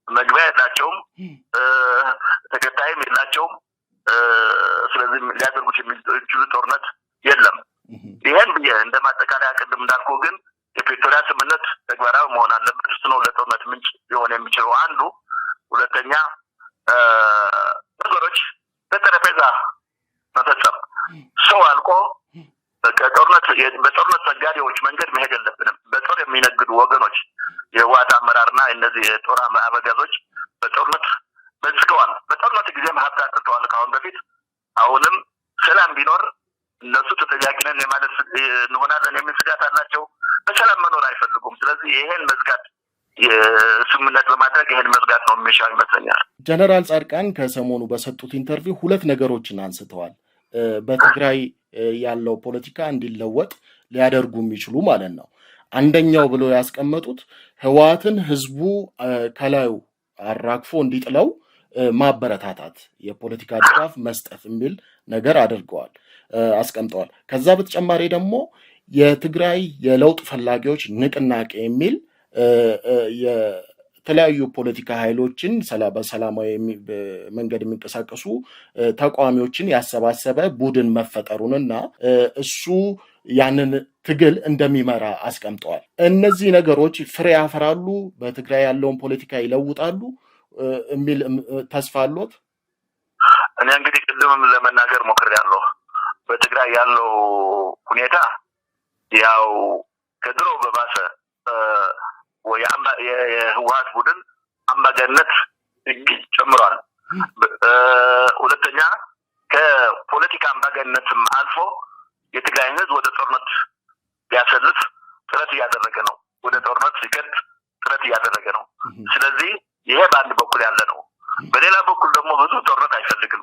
መግቢያ የላቸውም ተከታይም የላቸውም ስለዚህ ሊያደርጉት የሚችሉ ጦርነት የለም ይሄን ብዬ እንደማጠቃለያ ቅድም እንዳልኩ ግን የፕሪቶሪያ ስምምነት ተግባራዊ መሆን አለበት እሱ ነው ለጦርነት ምንጭ ሊሆን የሚችለው አንዱ ሁለተኛ ነገሮች በጠረጴዛ መፈጸም ሰው አልቆ በጦርነት ነጋዴዎች መንገድ መሄድ የለብንም በጦር የሚነግዱ ወገኖች የህወሓት አመራርና እነዚህ የጦር አበጋዞች በጦርነት በዝገዋል በጦርነት ጊዜም ሀብት አጥተዋል ካሁን በፊት አሁንም ሰላም ቢኖር እነሱ ተጠያቂ ነን የማለት እንሆናለን የሚል ስጋት አላቸው በሰላም መኖር አይፈልጉም ስለዚህ ይሄን መዝጋት የስምምነት በማድረግ ይሄን መዝጋት ነው የሚሻው ይመስለኛል ጀነራል ጻድቃን ከሰሞኑ በሰጡት ኢንተርቪው ሁለት ነገሮችን አንስተዋል በትግራይ ያለው ፖለቲካ እንዲለወጥ ሊያደርጉ የሚችሉ ማለት ነው አንደኛው ብሎ ያስቀመጡት ህወሓትን ህዝቡ ከላዩ አራግፎ እንዲጥለው ማበረታታት የፖለቲካ ድጋፍ መስጠት የሚል ነገር አድርገዋል አስቀምጠዋል ከዛ በተጨማሪ ደግሞ የትግራይ የለውጥ ፈላጊዎች ንቅናቄ የሚል የተለያዩ ፖለቲካ ኃይሎችን በሰላማዊ መንገድ የሚንቀሳቀሱ ተቃዋሚዎችን ያሰባሰበ ቡድን መፈጠሩንና እሱ ያንን ትግል እንደሚመራ አስቀምጠዋል እነዚህ ነገሮች ፍሬ ያፈራሉ በትግራይ ያለውን ፖለቲካ ይለውጣሉ የሚል ተስፋ አለዎት እኔ እንግዲህ ቅድምም ለመናገር ሞክሬያለሁ በትግራይ ያለው ሁኔታ ያው ከድሮ በባሰ የህወሓት ቡድን አምባገነንነት እጅግ ጨምሯል። ሁለተኛ ከፖለቲካ አምባገነንነትም አልፎ የትግራይ ህዝብ ወደ ጦርነት ሊያሰልፍ ጥረት እያደረገ ነው። ወደ ጦርነት ሊከት ጥረት እያደረገ ነው። ስለዚህ ይሄ በአንድ በኩል ያለ ነው። በሌላ በኩል ደግሞ ብዙ ጦርነት አይፈልግም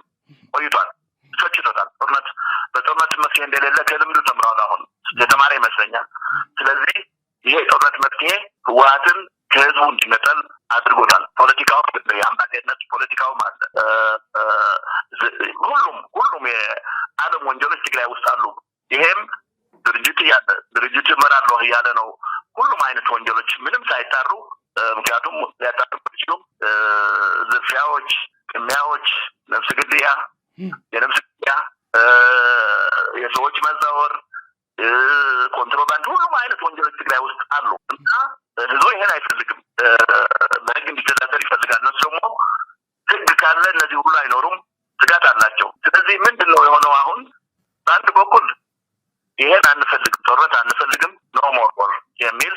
ቆይቷል። ሰጭቶታል። ጦርነት በጦርነት መፍትሄ እንደሌለ ከልምዱ ተምሯል። አሁን የተማረ ይመስለኛል። ስለዚህ ይሄ ጦርነት መፍትሄ ህወሓትን ከህዝቡ እንዲነጠል አድርጎታል። ፖለቲካው የአምባገነንነት ፖለቲካውም አለ። ሁሉም የዓለም ወንጀሎች ትግራይ ውስጥ አሉ። ይሄም ድርጅት እመራለሁ እያለ ነው። ሁሉም አይነት ወንጀሎች ምንም ሳይጣሩ ምክንያቱም ሊያጣሩ ይችላሉ። ዝርፊያዎች፣ ቅሚያዎች፣ ነፍስ ግድያ፣ የሰዎች መዛወር፣ ኮንትሮባንድ፣ ሁሉም አይነት ወንጀሎች ትግራይ ውስጥ አሉ እና ህዝቡ ይሄን አይፈልግም። በህግ እንዲተዳደር ይፈልጋል። እነሱ ደግሞ ህግ ካለ እነዚህ ሁሉ አይኖሩም፣ ስጋት አላቸው። ስለዚህ ምንድነው የሆነው? አሁን በአንድ በኩል ይሄን አንፈልግም፣ ጦርነት አንፈልግም፣ ኖ ሞር ዎር የሚል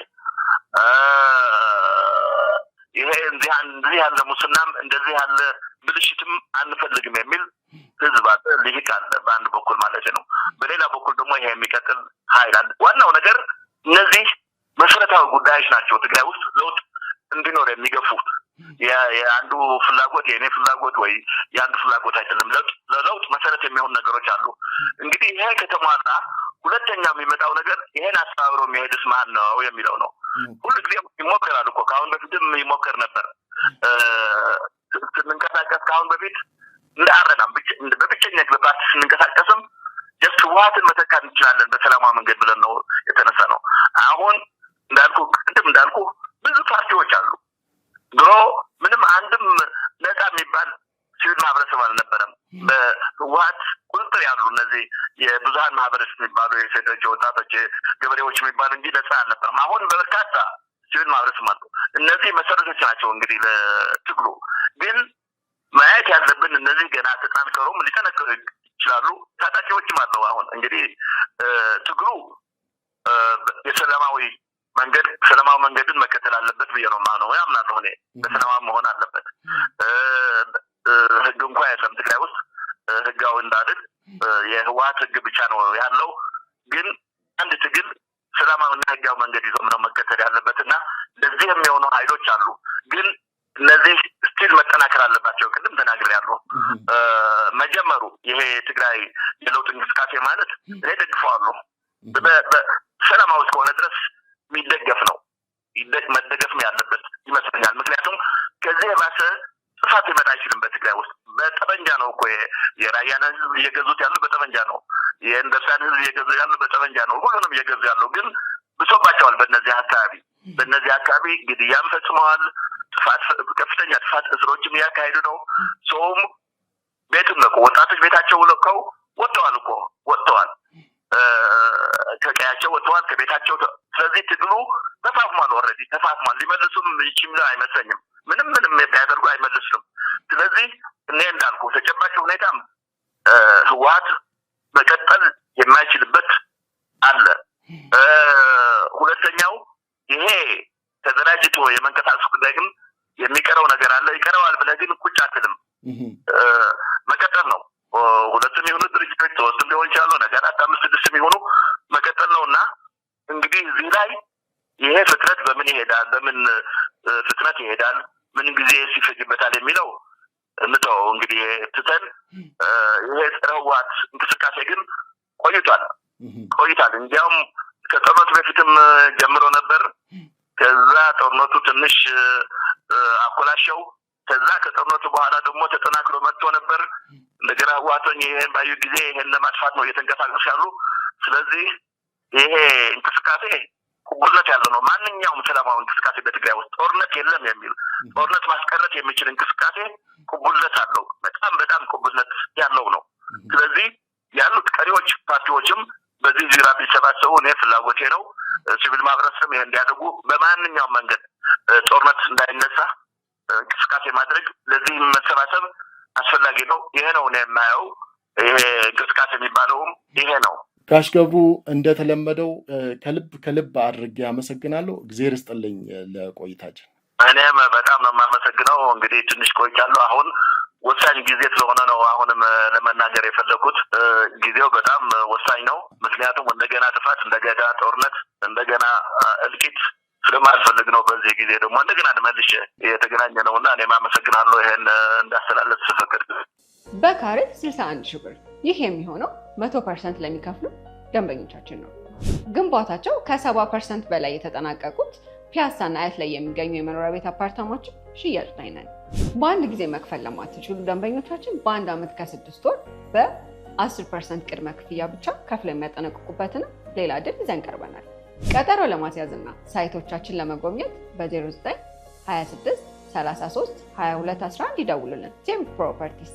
ይሄ እንዲህ ያለ ሙስናም እንደዚህ ያለ ብልሽትም አንፈልግም የሚል ህዝብ አለ፣ ልሂቅ አለ በአንድ በኩል ማለት ነው። በሌላ በኩል ደግሞ ይሄ የሚቀጥል ኃይል አለ። ዋናው ነገር እነዚህ መሰረታዊ ጉዳዮች ናቸው ትግራይ ውስጥ ለውጥ እንዲኖር የሚገፉት። የአንዱ ፍላጎት የኔ ፍላጎት ወይ የአንዱ ፍላጎት አይደለም። ለለውጥ መሰረት የሚሆኑ ነገሮች አሉ። እንግዲህ ይሄ ከተሟላ ሁለተኛው የሚመጣው ነገር ይሄን አስተባብሮ የሚሄድስ ማን ነው የሚለው ነው። ሁልጊዜ ይሞከራል እኮ ከአሁን በፊትም ይሞከር ነበር። ስንንቀሳቀስ ከአሁን በፊት እንዳረናም በብቸኝነት በፓርቲ ስንንቀሳቀስም ጀስት ህወሓትን መተካት እንችላለን በሰላማዊ መንገድ ብለን ነው የተነሳ ነው። አሁን እንዳልኩ ብዙ ፓርቲዎች አሉ። ድሮ ምንም አንድም ነፃ የሚባል ሲቪል ማህበረሰብ አልነበረም። በህወሓት ቁጥጥር ያሉ እነዚህ የብዙሃን ማህበረሰብ የሚባሉ የሴቶች፣ ወጣቶች፣ ገበሬዎች የሚባሉ እንጂ ነፃ አልነበረም። አሁን በርካታ ሲቪል ማህበረሰብ አሉ። እነዚህ መሰረቶች ናቸው እንግዲህ ለትግሉ። ግን ማየት ያለብን እነዚህ ገና ተጠናክረውም ሊጠነክሩ ይችላሉ። ታጣቂዎችም አለው። አሁን እንግዲህ ትግሉ የሰላማዊ መንገድን መከተል አለበት ብዬ ነው የማምነው። ያምናለሁ እኔ በሰላማዊ መሆን አለበት። ህግ እንኳን የለም ትግራይ ውስጥ ህጋዊ እንዳልል የህወሓት ህግ ብቻ ነው ያለው። ግን አንድ ትግል ሰላማዊና ህጋዊ መንገድ ይዞ ነው መከተል ያለበትና ለዚህ የሚሆኑ ኃይሎች አሉ። ግን እነዚህ ስቲል መጠናከር አለባቸው። ቅድም ተናግሬያለሁ። መጀመሩ ይሄ ትግራይ የለውጥ እንቅስቃሴ ማለት እኔ ደግፈዋለሁ። በሰላማዊ እስከሆነ ድረስ የሚደገፍ ነው። መደገፍም ያለበት ይመስለኛል። ምክንያቱም ከዚህ የባሰ ጥፋት ሊመጣ አይችልም። በትግራይ ውስጥ በጠመንጃ ነው እኮ የራያን ህዝብ እየገዙት ያሉ በጠመንጃ ነው። የእንደርሳን ህዝብ እየገዙ ያሉ በጠመንጃ ነው። ሁሉንም እየገዙ ያለው ግን ብሶባቸዋል። በእነዚህ አካባቢ ግድያም ፈጽመዋል። ከፍተኛ ጥፋት፣ እስሮችም እያካሄዱ ነው። ሰውም ቤቱን ለቆ ወጣቶች ቤታቸው ለቀው ወጥተዋል። ከቀያቸው ወጥተዋል፣ ከቤታቸው። ስለዚህ ትግሉ ተፋፍሟል። ኦልሬዲ ተፋፍሟል። ሊመልሱም ይችላል አይመስለኝም። ምንም የሚያደርጉ አይመልሱም። ስለዚህ እኔ እንዳልኩ ተጨባጭ ሁኔታም ህወሓት መቀጠል የማይችልበት አለ። ሁለተኛው ይሄ ተደራጅቶ የመንቀሳቀስ ጉዳይ ግን የሚቀረው ነገር አለ። ይቀረዋል ብለህ ግን ቁጭ አትልም። መቀጠል ነው። ሁለቱም የሆኑ ድርጅቶች ሶስትም ሊሆን ይችላሉ። ነገር 5 6 የሚሆኑ መቀጠል ነውና እንግዲህ እዚህ ላይ ይሄ ፍጥነት በምን ይሄዳል፣ በምን ፍጥነት ይሄዳል፣ ምን ጊዜ ሲፈጅበታል የሚለው እንተው እንግዲህ ትተን ይሄ ጸረ ህወሓት እንቅስቃሴ ግን ቆይቷል። እንዲያውም ከጦርነቱ በፊትም ጀምሮ ነበር። ከዛ ጦርነቱ ትንሽ አኮላሸው። ከዛ ከጦርነቱ በኋላ ደግሞ ተጠናክሮ መጥቶ ነበር። እንደገና ህወሓቶች ይሄን ባዩ ጊዜ ይሄን ለማጥፋት ነው እየተንቀሳቀሱ ያሉ። ስለዚህ ይሄ እንቅስቃሴ ቁቡልነት ያለው ነው። ማንኛውም ሰላማዊ እንቅስቃሴ በትግራይ ውስጥ ጦርነት የለም የሚል ጦርነት ማስቀረት የሚችል እንቅስቃሴ ቁቡልነት አለው። በጣም ቁቡልነት ያለው ነው። ስለዚህ ያሉት ቀሪዎች ፓርቲዎችም በዚህ ዙሪያ ቢሰባሰቡ እኔ ፍላጎቴ ነው። ሲቪል ማህበረሰብ ይሄን እንዲያደርጉ በማንኛውም መንገድ ጦርነት እንዳይነሳ እንቅስቃሴ ማድረግ፣ ለዚህ መሰባሰብ አስፈላጊ ነው። ይሄ ነው እኔ የማየው። ይሄ እንቅስቃሴ የሚባለውም ይሄ ነው። ጋሽ ገብሩ እንደተለመደው ከልብ አድርጌ አመሰግናለሁ። እግዚአብሔር ይስጥልኝ ለቆይታችን። እኔም በጣም ነው የማመሰግነው። እንግዲህ ትንሽ ቆይቻለሁ። አሁን ወሳኝ ጊዜ ስለሆነ ነው አሁንም ለመናገር የፈለኩት። ጊዜው በጣም ወሳኝ ነው። ምክንያቱም እንደገና ጥፋት፣ እንደገና ጦርነት፣ እንደገና እልቂት ስለማልፈልግ ነው። በዚህ ጊዜ ደግሞ እንደገና መልሼ የተገናኘ ነውና እኔም አመሰግናለሁ ይሄን እንዳስተላለፍ ስፈቅድ። በካሬ 61 ሺህ ብር። ይህ የሚሆነው 100% ለሚከፍሉ ደንበኞቻችን ነው። ግንባታቸው ከ70% በላይ የተጠናቀቁት ፒያሳና አያት ላይ የሚገኙ የመኖሪያ ቤት አፓርታማዎች ሽያጭ ላይ ነን። በአንድ ጊዜ መክፈል ለማትችሉ ደንበኞቻችን በ1 ዓመት ከ6 ወር በ10% ቅድመ ክፍያ ብቻ ከፍለው የሚያጠናቅቁበትን ሌላ ዕድል ይዘን ቀርበናል። ቀጠሮ ለማስያዝና ሳይቶቻችን ለመጎብኘት በ09 26 33 22 11 ይደውሉልን። ቴምፕ ፕሮፐርቲስ